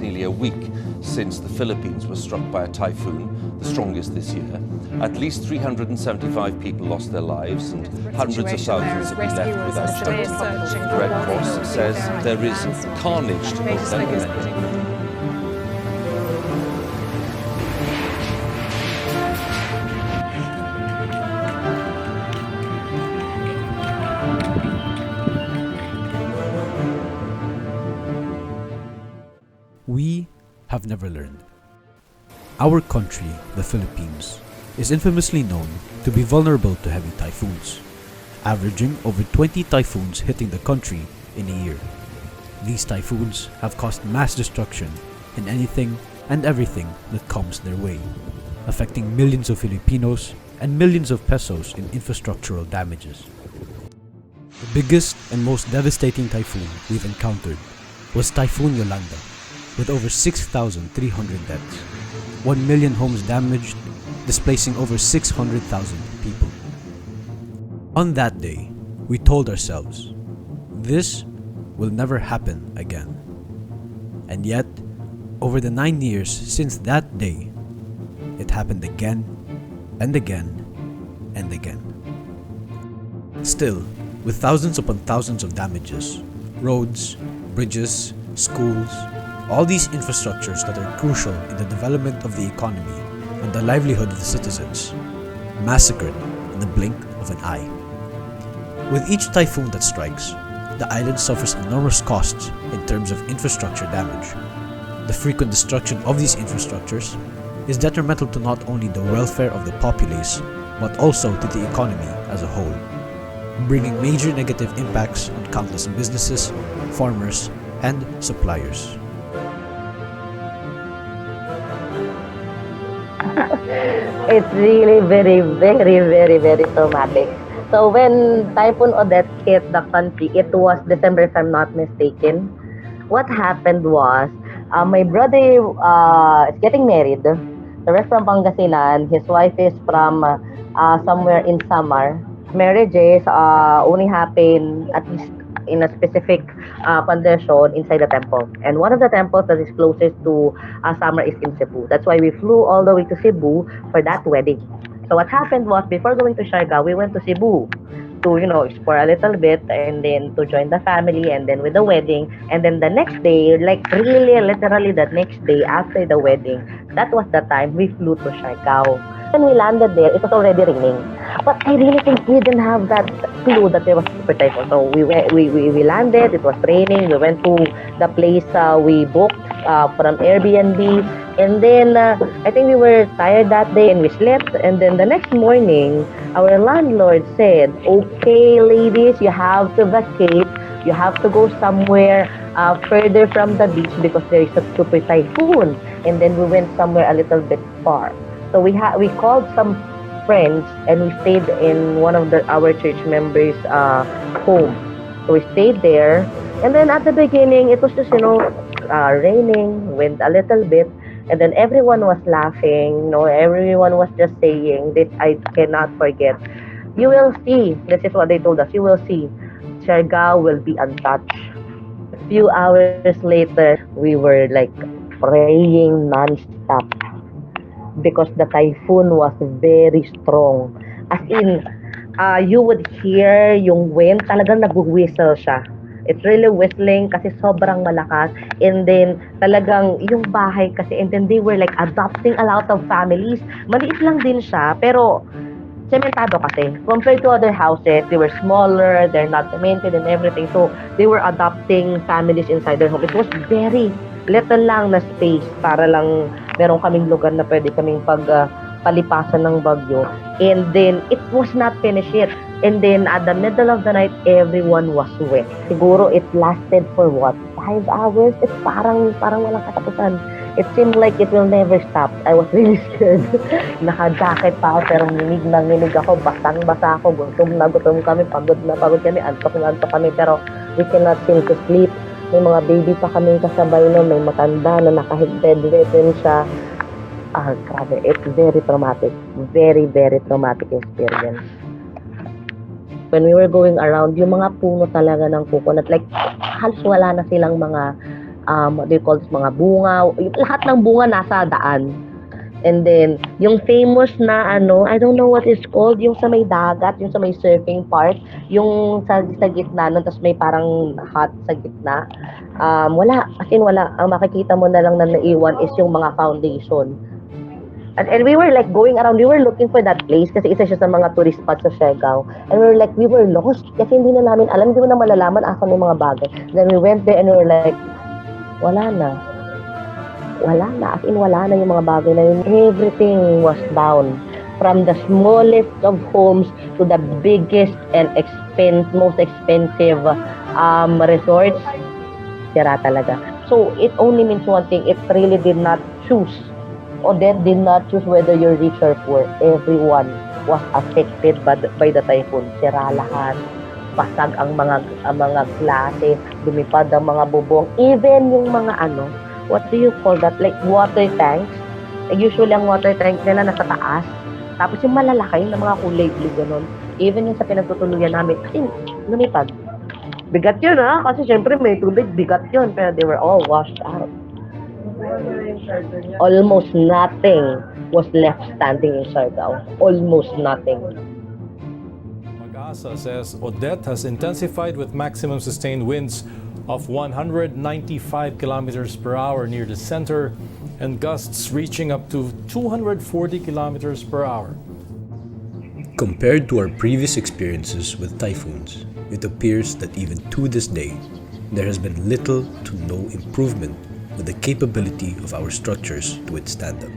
nearly a week since the Philippines was struck by a typhoon, the strongest this year. At least 375 people lost their lives and hundreds of thousands have been left without shelter. The Red Cross says there is carnage to be documented. We have never learned. Our country, the Philippines, is infamously known to be vulnerable to heavy typhoons, averaging over 20 typhoons hitting the country in a year. These typhoons have caused mass destruction in anything and everything that comes their way, affecting millions of Filipinos and millions of pesos in infrastructural damages. The biggest and most devastating typhoon we've encountered was Typhoon Yolanda, with over 6,300 deaths, 1 million homes damaged, displacing over 600,000 people. On that day, we told ourselves, this will never happen again. And yet, over the 9 years since that day, it happened again and again and again. Still, with thousands upon thousands of damages, roads, bridges, schools, all these infrastructures that are crucial in the development of the economy and the livelihood of the citizens, massacred in the blink of an eye. With each typhoon that strikes, the island suffers enormous costs in terms of infrastructure damage. The frequent destruction of these infrastructures is detrimental to not only the welfare of the populace, but also to the economy as a whole, bringing major negative impacts on countless businesses, farmers, and suppliers. It's really very traumatic. So when Typhoon Odette hit the country, it was December if I'm not mistaken. What happened was, my brother is getting married. So we're from Pangasinan. His wife is from somewhere in Samar. Marriages only happen at least in a specific condition inside the temple. And one of the temples that is closest to Samar is in Cebu. That's why we flew all the way to Cebu for that wedding. So what happened was, before going to Siargao, we went to Cebu to, explore a little bit and then to join the family and then with the wedding. And then the next day, like really literally the next day after the wedding, that was the time we flew to Siargao. When we landed there, it was already raining. But I really think we didn't have that clue that there was super typhoon. So we landed, it was raining, we went to the place we booked from Airbnb. And then I think we were tired that day and we slept. And then the next morning, our landlord said, okay, ladies, you have to vacate. You have to go somewhere further from the beach because there is a super typhoon. And then we went somewhere a little bit far. So we called some friends and we stayed in one of our church members' home. So we stayed there. And then at the beginning, it was just, raining, wind a little bit. And then everyone was laughing, everyone was just saying this, I cannot forget. You will see, this is what they told us, you will see, Siargao will be untouched. A few hours later, we were like praying non-stop because the typhoon was very strong. As in, you would hear yung wind, talagang nag-whistle siya. It's really whistling kasi sobrang malakas. And then, talagang yung bahay kasi, and then they were like adopting a lot of families. Maliit lang din siya, pero sementado kasi. Compared to other houses, they were smaller, they're not cemented and everything. So, they were adopting families inside their home. It was very little lang na space para lang meron kaming lugar na pwede kaming palipasan ng bagyo. And then, it was not finished yet. And then, at the middle of the night, everyone was wet. Siguro, it lasted for what? 5 hours? It's parang walang katapusan. It seemed like it will never stop. I was really scared. Naka-jacket pa ako, pero nginig ako, basang-basa ako, gutom kami, pagod kami, antok kami, pero we cannot seem to sleep. May mga baby pa kaming kasabay no, may matanda na naka-bedridden siya. Grabe, it's very traumatic. Very traumatic experience. When we were going around, yung mga puno talaga ng coconut, like halos wala na silang mga what do you call this, mga bunga, lahat ng bunga nasa daan. And then, yung famous na I don't know what it's called, yung sa may dagat, yung sa may surfing part, yung sa gitna nun, tapos may parang hut sa gitna. Wala, as in wala. Ang makikita mo na lang na naiwan is yung mga foundation. And we were like going around, we were looking for that place kasi isa siya sa mga tourist spots sa Siargao. And we were lost kasi hindi na namin alam, hindi mo na malalaman asan yung mga bagay. Then we went there and we were like, wala na, as in wala na yung mga bagay na yun. Everything was down. From the smallest of homes to the biggest and most expensive resorts, sira talaga. So, it only means one thing, it really did not choose. Odette did not choose whether you're rich or poor. Everyone was affected by the typhoon. Sira lahat. Basag ang mga klase, lumipad ang mga bubong, even yung mga what do you call that? Like water tanks. Like usually ang water tank nila nasa taas. Tapos yung malalaki na mga kulay blue ganun. Even yung sa pinagtutuluyan namin, kasi lumipad. Bigat yun kasi syempre may tubig, bigat yun. Pero they were all washed out. Almost nothing was left standing in Siargao. Almost nothing. Mag-asa says Odette has intensified with maximum sustained winds of 195 kilometers per hour near the center and gusts reaching up to 240 kilometers per hour. Compared to our previous experiences with typhoons, it appears that even to this day, there has been little to no improvement with the capability of our structures to withstand them.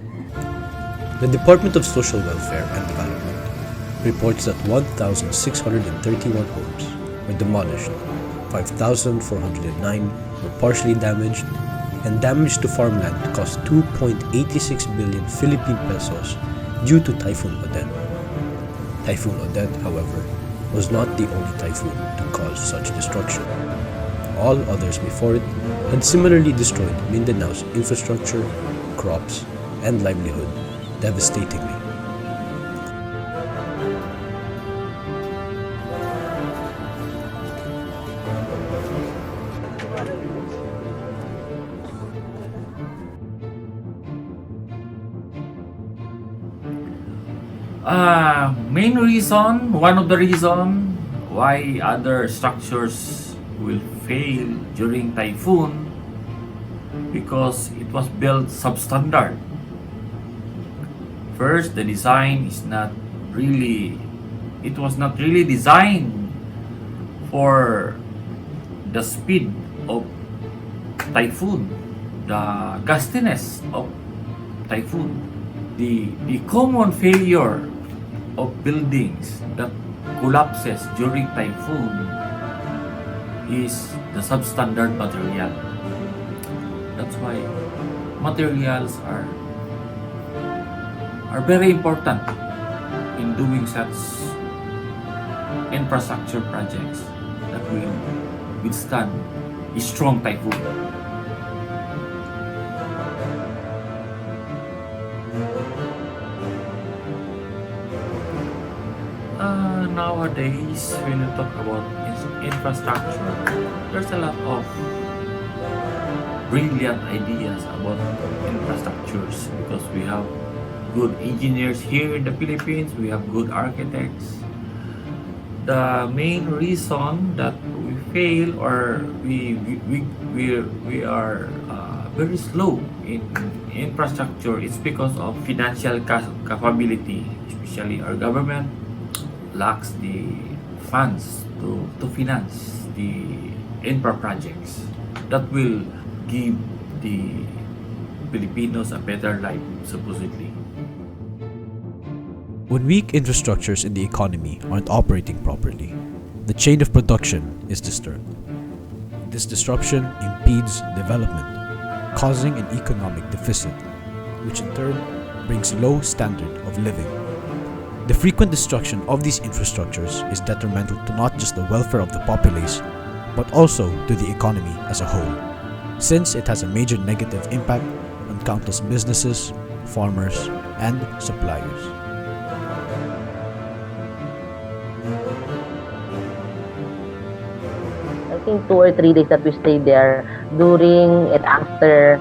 The Department of Social Welfare and Development reports that 1,631 homes were demolished, 5,409 were partially damaged, and damage to farmland cost 2.86 billion Philippine pesos due to Typhoon Odette. Typhoon Odette, however, was not the only typhoon to cause such destruction. All others before it had similarly destroyed Mindanao's infrastructure, crops, and livelihood devastatingly. One of the reason why other structures will fail during typhoon because it was built substandard. First, the design was not really designed for the speed of typhoon, the gustiness of typhoon. The common failure of buildings that collapses during typhoon is the substandard material. That's why materials are very important in doing such infrastructure projects that will withstand a strong typhoon. Nowadays, when you talk about infrastructure, there's a lot of brilliant ideas about infrastructures because we have good engineers here in the Philippines, we have good architects. The main reason that we fail or we are very slow in infrastructure is because of financial capability, especially our government lacks the funds to finance the infra projects that will give the Filipinos a better life, supposedly. When weak infrastructures in the economy aren't operating properly, the chain of production is disturbed. This disruption impedes development, causing an economic deficit, which in turn brings low standard of living. The frequent destruction of these infrastructures is detrimental to not just the welfare of the populace, but also to the economy as a whole, since it has a major negative impact on countless businesses, farmers, and suppliers. think 2 or 3 days that we stayed there, during and after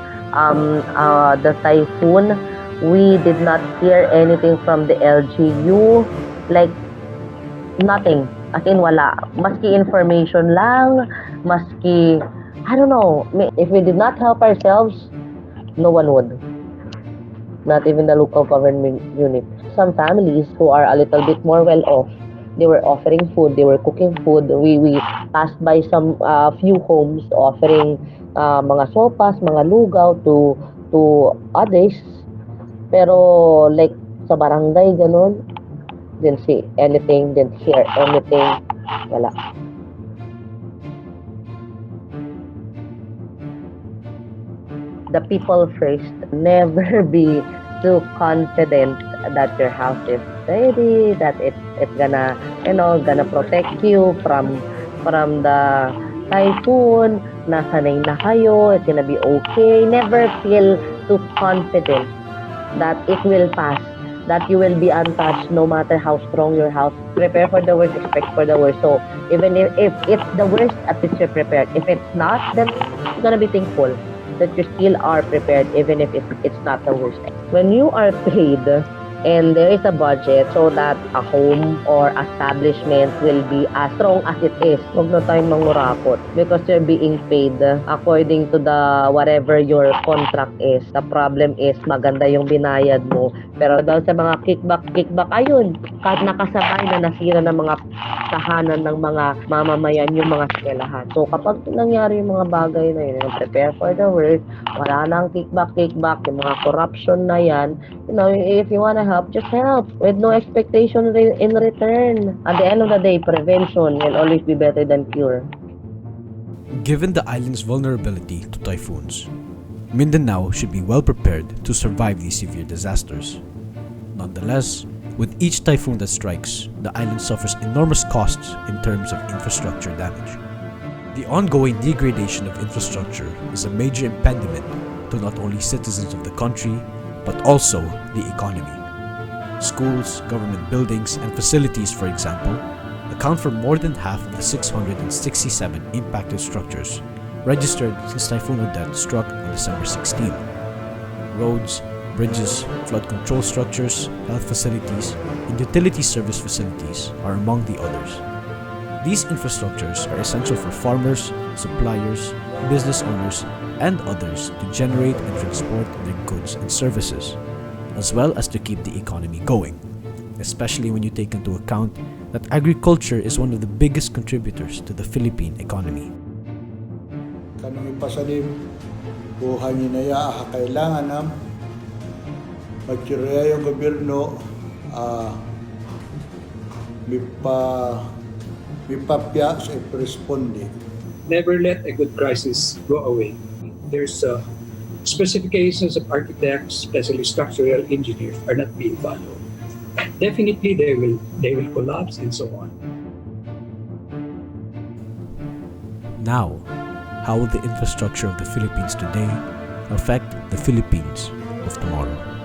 the typhoon, we did not hear anything from the LGU, like nothing. As in, wala. Maski information lang, maski, I don't know, if we did not help ourselves, no one would. Not even the local government unit. Some families who are a little bit more well off, they were offering food, they were cooking food. We passed by some few homes offering mga sopas, mga lugaw to others. Pero like sa barangay, ganun, didn't see anything, didn't hear anything. Wala. The people first, never be too confident that your house is ready, that it's gonna, gonna protect you from the typhoon, nasanay na kayo, it's gonna be okay. Never feel too confident that it will pass, that you will be untouched no matter how strong your house. Prepare for the worst, expect for the worst. So even if it's the worst, at least you're prepared. If it's not, then you're gonna be thankful that you still are prepared even if it's not the worst. When you are paid and there is a budget so that a home or establishment will be as strong as it is, huwag na tayong mangurakot because you're being paid according to the whatever your contract is. The problem is maganda yung binayad mo, pero dahil sa mga kickback, ayun, kahit nakasabay na nasira ng mga tahanan ng mga mamamayan yung mga eskwelahan. So kapag nangyari yung mga bagay na yun, prepare for the worst, wala nang kickback, yung mga corruption na yan, if you wanna help, just help with no expectation in return. At the end of the day, prevention will always be better than cure. Given the island's vulnerability to typhoons, Mindanao should be well prepared to survive these severe disasters. Nonetheless, with each typhoon that strikes, the island suffers enormous costs in terms of infrastructure damage. The ongoing degradation of infrastructure is a major impediment to not only citizens of the country, but also the economy. Schools, government buildings, and facilities, for example, account for more than half of the 667 impacted structures registered since Typhoon Odette struck on December 16. Roads, bridges, flood control structures, health facilities, and utility service facilities are among the others. These infrastructures are essential for farmers, suppliers, business owners, and others to generate and transport their goods and services, as well as to keep the economy going, especially when you take into account that agriculture is one of the biggest contributors to the Philippine economy. Kanang ipasalim, buhay ni naya kailangan na magkiraya yung gobyerno mipapya sa responde. Never let a good crisis go away. There's specifications of architects, especially structural engineers, are not being followed. Definitely, they will collapse and so on. Now, how will the infrastructure of the Philippines today affect the Philippines of tomorrow?